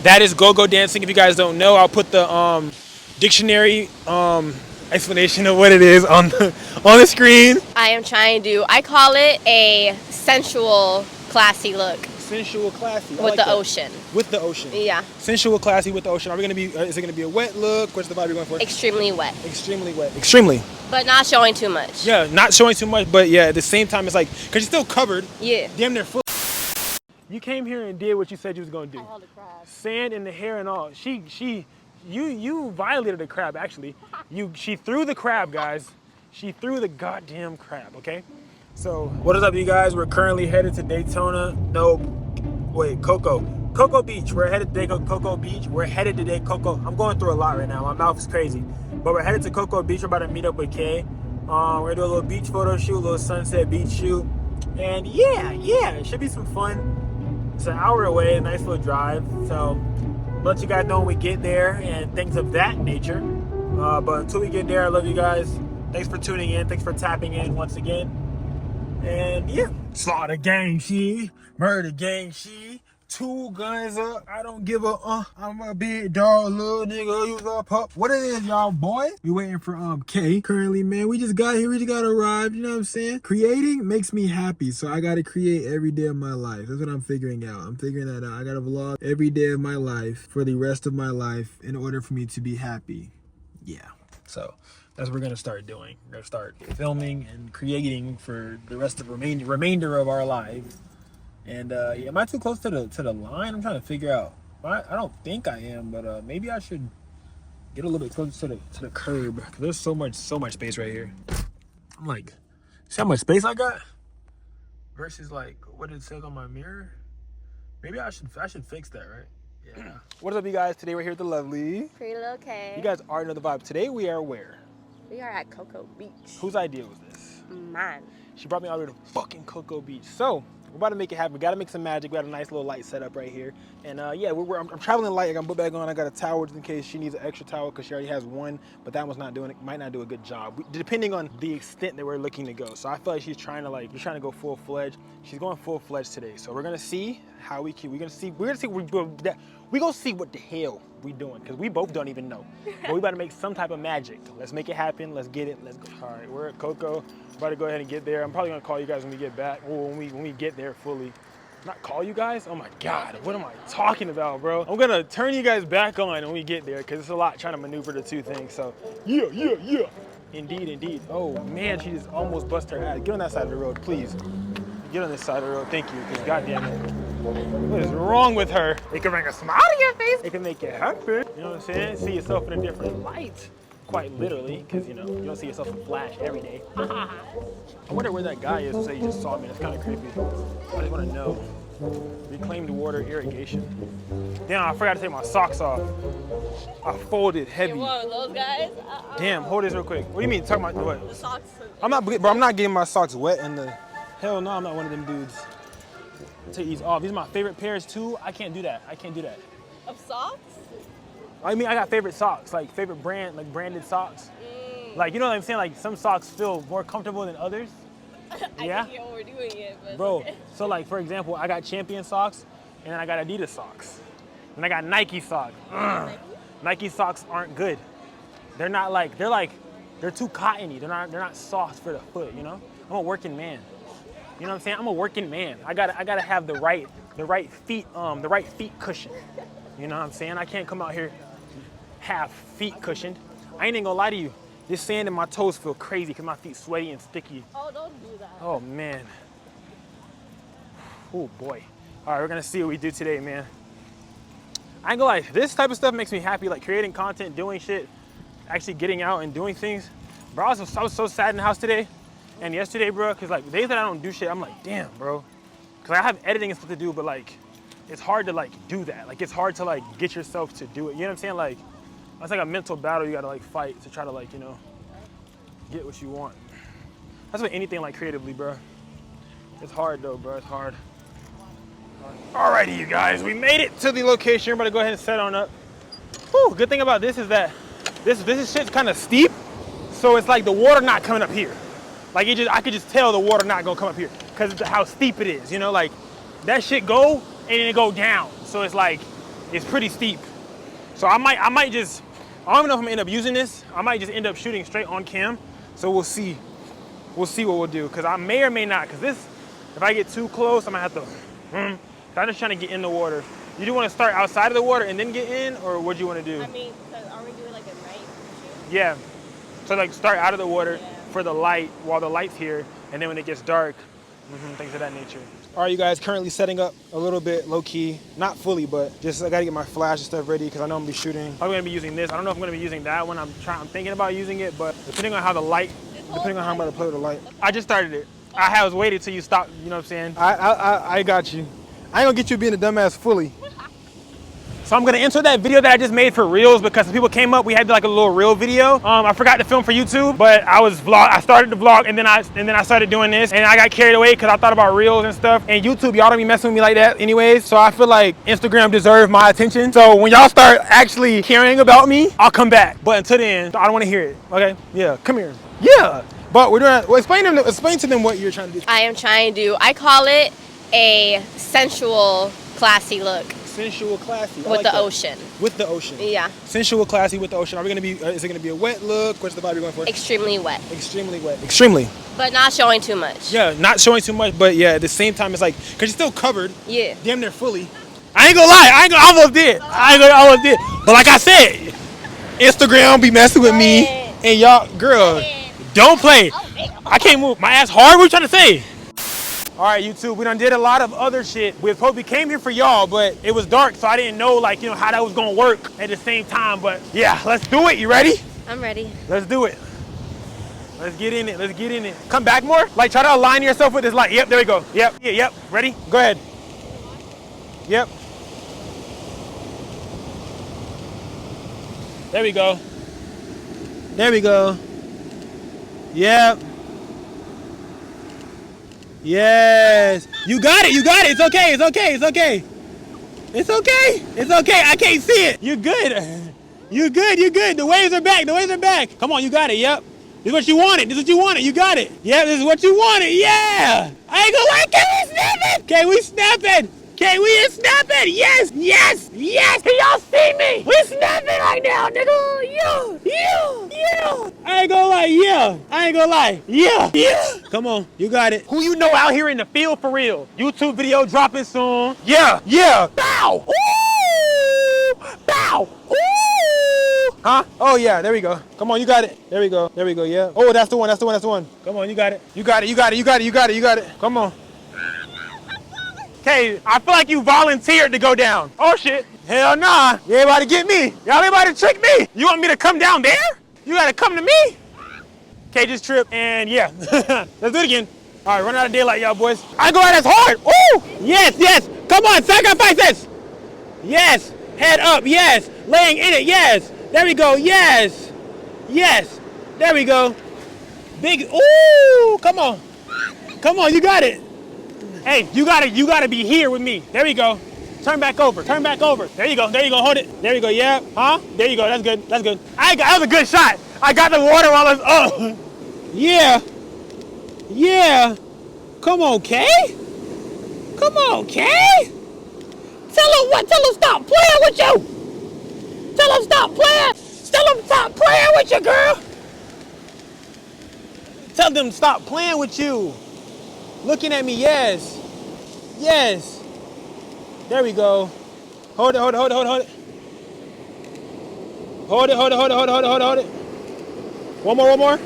That is go-go dancing. If you guys don't know, I'll put the dictionary explanation of what it is on the screen. I am trying to, I call it a sensual, classy look. Sensual, classy. With the ocean. With the ocean. Yeah. Sensual, classy with the ocean. Are we gonna be? Is it gonna be a wet look? What's the vibe you're going for? Extremely wet. Extremely wet. Extremely. But not showing too much. Yeah, not showing too much, but yeah, at the same time, it's like, cause you're still covered. Yeah. Damn near full. You came here and did what you said you was gonna do. I held a crab. Sand in the hair and all. You violated the crab actually. She threw the crab, guys. She threw the goddamn crab. Okay. So what is up, you guys? We're currently headed to Daytona. No, wait, Cocoa Beach. We're headed to Cocoa Beach. We're headed today, Cocoa. I'm going through a lot right now. My mouth is crazy. But we're headed to Cocoa Beach. We're about to meet up with Kay. We're gonna do a little beach photo shoot, a little sunset beach shoot. And yeah, it should be some fun. It's an hour away, a nice little drive. So I'll let you guys know when we get there and things of that nature. But until we get there, I love you guys. Thanks for tuning in. Thanks for tapping in once again. And yeah, slaughter gang, she murder gang, she 2 guns up. I don't give a I'm a big dog, little nigga. Use a pup. What it is, y'all, boy? We waiting for Kay. Currently, man, we just got here. We just got arrived. You know what I'm saying? Creating makes me happy, so I gotta create every day of my life. That's what I'm figuring out. I'm figuring that out. I gotta vlog every day of my life for the rest of my life in order for me to be happy. Yeah. So that's what we're gonna start doing. We're gonna start filming and creating for the rest of the remainder of our lives. And yeah, am I too close to the line? I'm trying to figure out. I don't think I am, but maybe I should get a little bit closer to the curb because there's so much space right here. I'm like, see how much space I got versus like what it says on my mirror. Maybe I should fix that, right? Yeah. What is up, you guys? Today we're here with the lovely Pretty little Kay. You guys already know the vibe. Today we are where? We are at Cocoa Beach. Whose idea was this? Mine. She brought me all the way to fucking Cocoa Beach. So we're about to make it happen. We gotta make some magic. We got a nice little light set up right here. And yeah, I'm traveling light. I got my book bag on. I got a towel just in case she needs an extra towel because she already has one, but that one's not doing it. Might not do a good job, depending on the extent that we're looking to go. So I feel like she's trying to go full fledged. She's going full fledged today. So we're gonna see how we're gonna see what the hell we doing because we both don't even know. But we about to make some type of magic. Let's make it happen. Let's get it. Let's go. All right, we're at Cocoa. About to go ahead and get there. I'm probably gonna call you guys when we get back, or when we get there fully. Not call you guys? Oh my God, what am I talking about, bro? I'm gonna turn you guys back on when we get there because it's a lot trying to maneuver the two things. So yeah. Indeed. Oh man, she just almost bust her ass. Get on that side of the road, please. Get on this side of the road, thank you, because goddamn it. What is wrong with her? It can bring a smile to your face. It can make it happen. You know what I'm saying? See yourself in a different light. Quite literally, because you don't see yourself in flash every day. I wonder where that guy is who said he just saw me. That's kind of creepy. I just want to know. Reclaimed water irrigation. Damn, I forgot to take my socks off. I folded heavy. You're one of those guys? Damn, hold this real quick. What do you mean? Talking about what? The socks. I'm not getting my socks wet in the. Hell no, I'm not one of them dudes. Take these off. These are my favorite pairs too. I can't do that. Of socks? I mean, I got favorite socks, like favorite brand, like branded socks. Like, you know what I'm saying? Like some socks feel more comfortable than others. Yeah? I think you're overdoing it, but Bro, okay. so like for example, I got Champion socks and then I got Adidas socks. And I got Nike socks. Nike socks aren't good. They're too cottony. They're not soft for the foot, you know? I'm a working man. You know what I'm saying? I'm a working man. I gotta have the right feet cushion. You know what I'm saying? I can't come out here half feet cushioned. I ain't even gonna lie to you. This sand in my toes feel crazy because my feet sweaty and sticky. Oh, don't do that. Oh man. Oh boy. All right, we're gonna see what we do today, man. I ain't gonna lie, this type of stuff makes me happy, like creating content, doing shit, actually getting out and doing things. Bro, I was so sad in the house today and yesterday, bro, because like the days that I don't do shit, I'm like, damn, bro. Because I have editing and stuff to do, but like, it's hard to like do that. Like, it's hard to like get yourself to do it. You know what I'm saying? Like, that's like a mental battle you gotta like fight to try to like, get what you want. That's what anything like creatively, bro. It's hard though, bro, it's hard. Alrighty, you guys, we made it to the location. We're about to go ahead and set on up. Whew, good thing about this is that this shit's kind of steep, so it's like the water not coming up here. Like I could just tell the water not gonna come up here. because of how steep it is. You know, like that shit go and then it go down. So it's like, it's pretty steep. So I might just, I don't even know if I'm gonna end up using this. I might just end up shooting straight on cam. So we'll see. We'll see what we'll do. Cause I may or may not, cause this, if I get too close, I'm gonna have to, I'm just trying to get in the water. You do want to start outside of the water and then get in, or what do you want to do? I mean, because are we doing like a night shoot? Yeah. So like start out of the water for the light while the light's here, and then when it gets dark, things of that nature. All right, you guys, currently setting up a little bit low key, not fully, but just I gotta get my flash and stuff ready because I know I'm gonna be shooting. I'm gonna be using this. I don't know if I'm gonna be using that one. I'm thinking about using it, but depending on how the light, depending on how I'm about to play with the light. I just started it. I was waiting till you stopped. You know what I'm saying? I got you. I ain't gonna get you being a dumbass fully. So I'm gonna insert that video that I just made for Reels because people came up. We had like a little Reel video. I forgot to film for YouTube, but I started the vlog and then I started doing this, and I got carried away because I thought about Reels and stuff. And YouTube, y'all don't be messing with me like that anyways. So I feel like Instagram deserves my attention. So when y'all start actually caring about me, I'll come back. But until then, I don't want to hear it. Okay? Yeah, come here. Yeah. But we're doing. Well, explain to them what you're trying to do. I am trying to. I call it a sensual, classy look. Sensual, classy. With the ocean. With the ocean. Yeah. Sensual, classy with the ocean. Are we gonna be? Is it gonna be a wet look? What's the vibe you're going for? Extremely wet. Extremely wet. Extremely. But not showing too much. Yeah, not showing too much, but yeah, at the same time, it's like, cause you're still covered. Yeah. Damn near fully. I ain't gonna lie. I almost did. Almost did. But like I said, Instagram be messing with me, and y'all, girl, don't play. I can't move my ass hard. What are you trying to say? All right, YouTube, we done did a lot of other shit. We came here for y'all, but it was dark, so I didn't know, like, you know, how that was gonna work at the same time. But yeah, let's do it. You ready? I'm ready. Let's do it. Let's get in it. Let's get in it. Come back more. Like, try to align yourself with this light. Yep, there we go. Yep, yeah, yep. Ready? Go ahead. Yep. There we go. There we go. Yep. Yes. You got it. You got it. It's okay. It's okay. It's okay. It's okay. It's okay. I can't see it. You're good. You're good. You're good. The waves are back. The waves are back. Come on. You got it. Yep. This is what you wanted. This is what you wanted. You got it. Yeah, this is what you wanted. Yeah. I ain't gonna lie. Can we snap it? Can we snap it? Can we snap it? Yes. Yes. Yes. Can y'all see me? We snapping right now, nigga. Yeah. I ain't gonna lie. Yeah. I ain't gonna lie. Yeah. Yeah. Come on. You got it. Who you know out here in the field for real? YouTube video dropping soon. Yeah. Yeah. Bow. Ooh. Bow. Ooh. Huh? Oh yeah, there we go. Come on, you got it. There we go. There we go, yeah. Oh, that's the one, that's the one, that's the one. Come on, you got it. You got it, you got it, you got it, you got it, you got it. Come on. Okay, I feel like you volunteered to go down. Oh shit. Hell nah. You ain't about to get me. Y'all ain't about to trick me. You want me to come down there? You gotta come to me. Okay, just trip and yeah. Let's do it again. All right, run out of daylight, y'all boys. I go out as hard. Ooh! Yes, yes. Come on, sacrifice this. Yes. Head up, yes. Laying in it, yes. There we go, yes. Yes. There we go. Big, ooh, come on. Come on, you got it. Hey, you gotta be here with me. There we go. Turn back over, turn back over. There you go, hold it. There you go, yeah. Huh? There you go, that's good, that's good. That was a good shot. I got the water while I was, oh. Yeah. Yeah. Come on, Kay. Come on, Kay. Tell him stop playing with you. Tell him stop playing. Tell him stop playing with you, girl. Tell them stop playing with you. Looking at me, yes. Yes. There we go. Hold it, hold it, hold it, hold it, hold it. Hold it, hold it, hold it, hold it, hold it, hold it, hold it. One more, one more.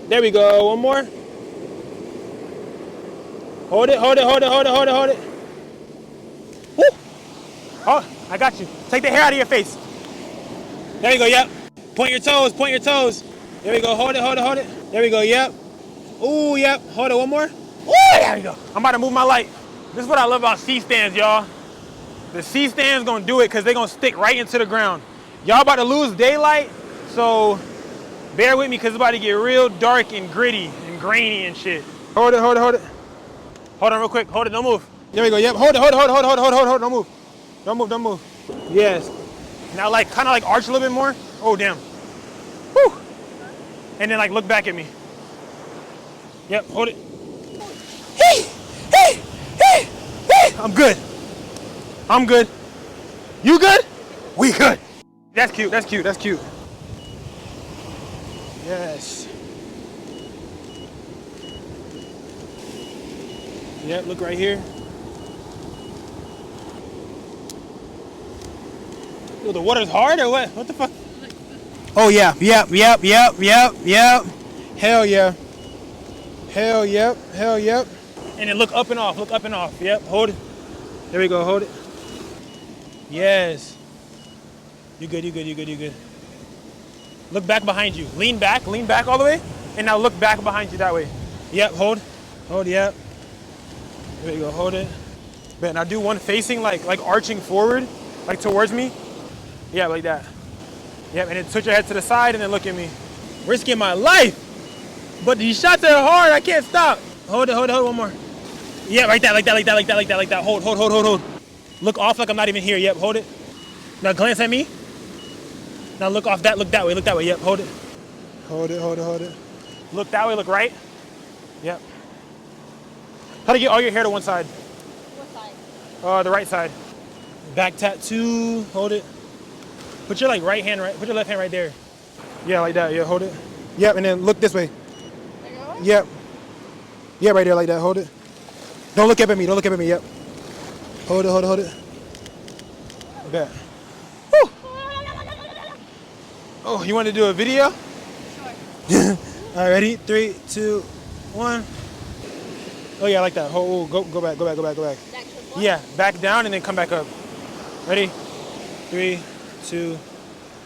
There we go, one more. Hold it, hold it, hold it, hold it, hold it, hold it. Woo. Oh, I got you. Take the hair out of your face. There we go, yep. Point your toes, point your toes. There we go, hold it, hold it, hold it. There we go, yep. Ooh, yep. Hold it, one more. Ooh, there we go. I'm about to move my light. This is what I love about C-stands, y'all. The C-stand's gonna do it because they're gonna stick right into the ground. Y'all about to lose daylight, so bear with me because it's about to get real dark and gritty and grainy and shit. Hold it, hold it, hold it. Hold on real quick. Hold it, don't move. There we go, yep. Hold it, hold it, hold it, hold it, hold it, hold it, hold it. Don't move. Don't move, don't move. Yes. Now like, kind of like arch a little bit more. Oh, damn. Whew. And then like look back at me. Yep, hold it. I'm good. I'm good. You good? We good. That's cute. That's cute. That's cute. Yes. Yep, look right here. Yo, the water's hard or what? What the fuck? Oh yeah, yep. Hell yeah. Hell yep, hell yep. And then look up and off, Yep, hold it. There we go, hold it. Yes. You good. Look back behind you. Lean back all the way. And now look back behind you that way. Yep, hold, yep. There you go, hold it. Bet, now do one facing like arching forward, like towards me. Yeah, like that. Yep, and then switch your head to the side and then look at me. Risking my life. But these shots are hard, I can't stop. Hold it, one more. Yeah, like that. Hold. Look off like I'm not even here. Yep, hold it. Now glance at me. Now look off that, look that way. Yep, hold it. Hold it. Look that way, look right. Yep. How to get all your hair to one side? What side? The right side. Back tattoo, hold it. Put your like right hand put your left hand right there. Yeah, like that, yeah, hold it. Yep, and then look this way. Yep. Yeah, right there, like that, hold it. Don't look up at me, yep. Hold it. Bet. Woo. Oh, you want to do a video? Sure. All right, ready? 3, 2, 1. Oh yeah, like that. Hold, go back. Yeah, back down and then come back up. Ready? 3, 2,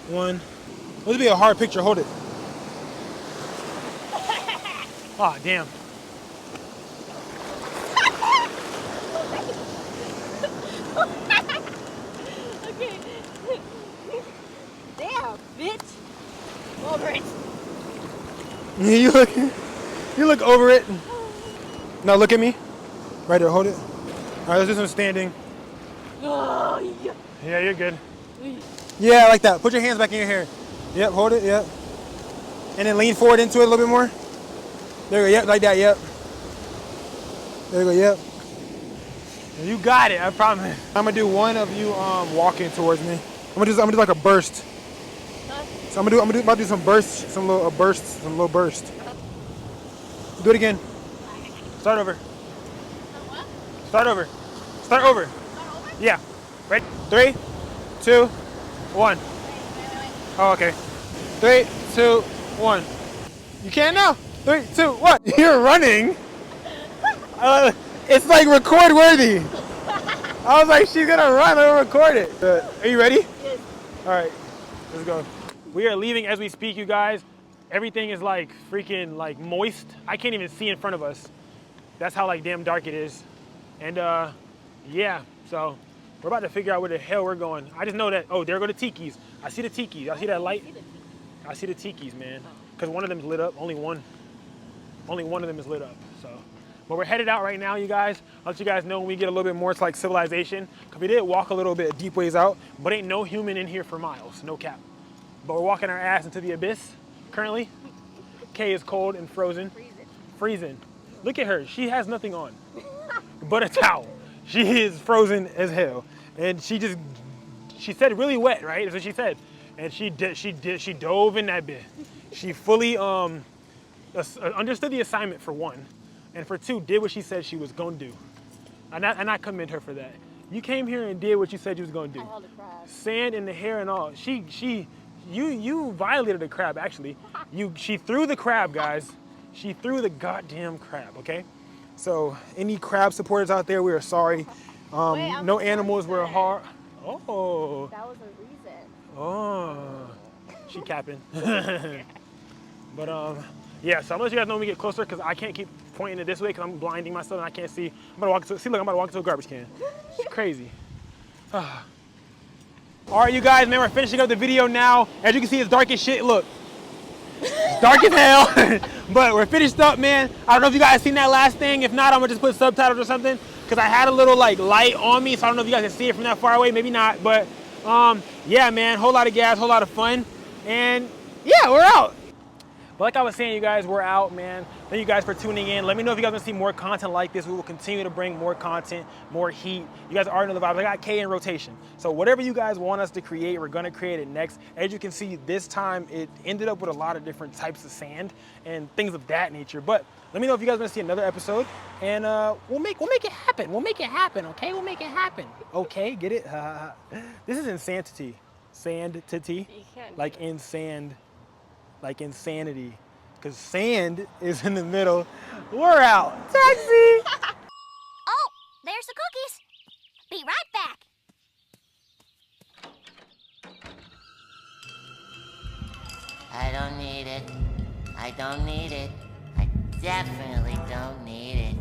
1. This would be a hard picture. Hold it. Oh, damn. Okay. Damn, bitch. Over it. You look over it. Now look at me. Right there, hold it. All right, let's do some standing. Oh, yeah. Yeah, you're good. Yeah, like that. Put your hands back in your hair. Yep, hold it, yep. And then lean forward into it a little bit more. There you go, yep, like that, yep. There you go, yep. You got it, I promise. I'm gonna do one of you walking towards me. I'm gonna do like a burst. So I'm about to do some bursts, some little burst. Do it again. Start over. Start over. Yeah. Right. 3, 2, 1. Oh, okay. 3, 2, 1. You can't now. 3, 2, 1. You're running. It's like record worthy. I was like, she's gonna run. I'll record it. Are you ready? Yes. All right. Let's go. We are leaving as we speak, you guys. Everything is like freaking like moist. I can't even see in front of us. That's how like damn dark it is. And yeah, so we're about to figure out where the hell we're going. I just know that, oh, there go the tikis. I see the tikis. I see that light. I see the tikis, man. Because one of them is lit up. Only one of them is lit up. So, but we're headed out right now, you guys. I'll let you guys know when we get a little bit more to like civilization. Because we did walk a little bit deep ways out, but ain't no human in here for miles, no cap. But we're walking our ass into the abyss currently. Kay is cold and frozen. Freezing. Look at her. She has nothing on but a towel. She is frozen as hell. And she said really wet, right? That's what she said. And she dove in that bit. She fully understood the assignment for one. And for two, did what she said she was gonna do. And I commend her for that. You came here and did what you said you was gonna do. I held a crab. Sand in the hair and all. You violated the crab, actually. She threw the crab, guys. She threw the goddamn crab, okay? So any crab supporters out there, we are sorry. No animals were hard. Oh. That was a reason. Oh. She capping. But yeah, so I'm gonna let you guys know when we get closer because I can't keep pointing it this way because I'm blinding myself and I can't see. I'm about to walk into a garbage can. It's crazy. All right, you guys, man, we're finishing up the video now. As you can see, it's dark as shit. Look, it's dark as hell, but we're finished up, man. I don't know if you guys seen that last thing. If not, I'm gonna just put subtitles or something because I had a little like light on me, so I don't know if you guys can see it from that far away. Maybe not, but yeah, man, whole lot of gas, whole lot of fun, and yeah, we're out. But like I was saying, you guys, we're out, man. Thank you guys for tuning in. Let me know if you guys want to see more content like this. We will continue to bring more content, more heat. You guys already know the vibes. I got K in rotation. So whatever you guys want us to create, we're gonna create it next. As you can see, this time it ended up with a lot of different types of sand and things of that nature. But let me know if you guys want to see another episode, and we'll make it happen. We'll make it happen, okay? We'll make it happen. Okay, get it? This is insanity. Sand-tity. Like in sand, like insanity. Because sand is in the middle. We're out. Taxi! Oh, there's the cookies. Be right back. I don't need it. I don't need it. I definitely don't need it.